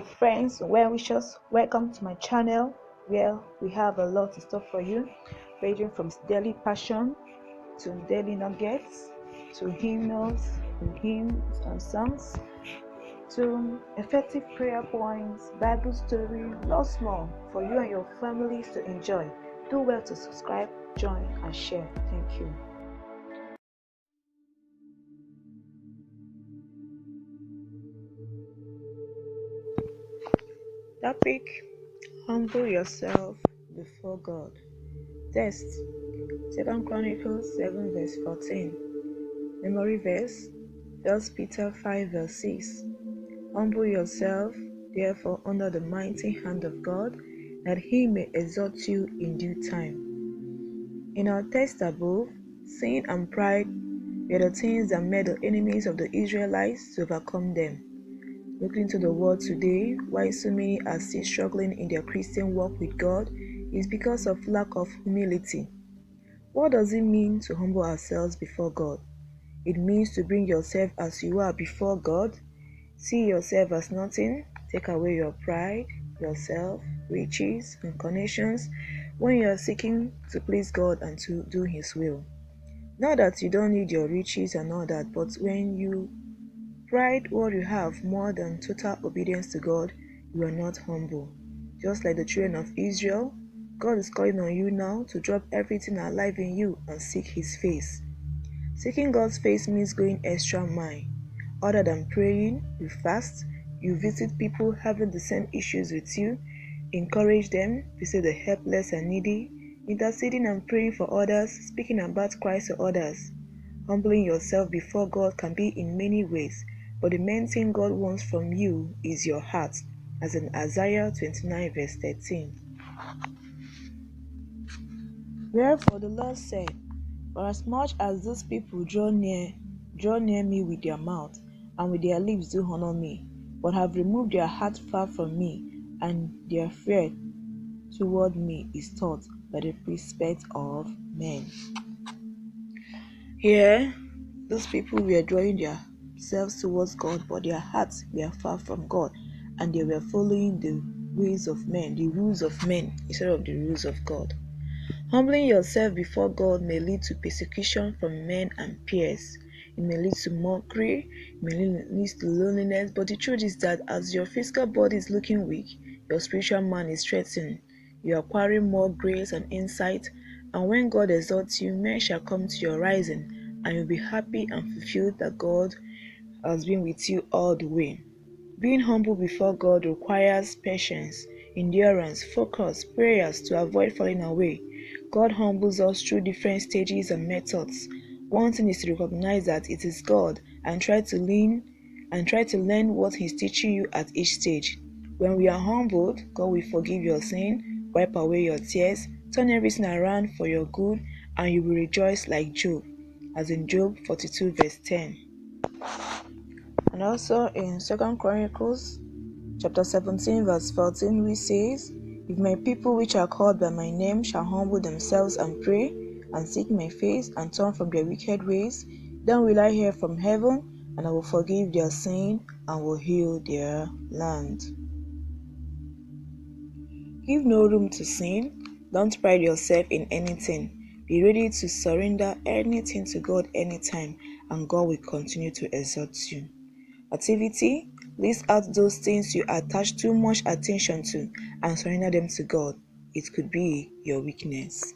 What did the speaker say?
friends, well wishers, welcome to my channel where we have a lot of stuff for you, ranging from daily passion to daily nuggets to hymns and songs to effective prayer points, Bible story, lots more for you and your families to enjoy. Do well to subscribe, join and share. Thank you. Topic: humble yourself before God. Text: 2 Chronicles 7 verse 14. Memory verse: 1 Peter 5 verse 6. Humble yourself, therefore, under the mighty hand of God, that he may exalt you in due time. In our text above, sin and pride were the things that made the enemies of the Israelites to overcome them. Looking into the world today, why so many are still struggling in their Christian walk with God is because of lack of humility. What does it mean to humble ourselves before God? It means to bring yourself as you are before God. See yourself as nothing, take away your pride, yourself, riches, and connections when you are seeking to please God and to do His will. Not that you don't need your riches and all that, but when you pride what you have more than total obedience to God, you are not humble. Just like the children of Israel, God is calling on you now to drop everything alive in you and seek His face. Seeking God's face means going extra mile. Other than praying, you fast, you visit people having the same issues with you, encourage them, visit the helpless and needy, interceding and praying for others, speaking about Christ to others. Humbling yourself before God can be in many ways, but the main thing God wants from you is your heart, as in Isaiah 29 verse 13. Wherefore the Lord said, For as much as these people draw near me with their mouth, and with their lips do honor me, but have removed their heart far from me, and their fear toward me is taught by the respect of men. Here, those people were drawing themselves towards God, but their hearts were far from God, and they were following the ways of men, the rules of men, instead of the rules of God. Humbling yourself before God may lead to persecution from men and peers. It may lead to mockery, it may lead to loneliness, but the truth is that as your physical body is looking weak, your spiritual man is strengthened. You are acquiring more grace and insight, and when God exalts you, men shall come to your rising, and you'll be happy and fulfilled that God has been with you all the way. Being humble before God requires patience, endurance, focus, prayers to avoid falling away. God humbles us through different stages and methods. One thing is to recognize that it is God and try to learn what He's teaching you at each stage. When we are humbled, God will forgive your sin, wipe away your tears, turn everything around for your good, and you will rejoice like Job, as in Job 42 verse 10. And also in 2 Chronicles chapter 17 verse 14, which says, If my people which are called by my name shall humble themselves and pray, and seek my face, and turn from their wicked ways, then will I hear from heaven, and I will forgive their sin, and will heal their land. Give no room to sin. Don't pride yourself in anything. Be ready to surrender anything to God anytime, and God will continue to exalt you. Activity: list out those things you attach too much attention to and surrender them to God. It could be your weakness.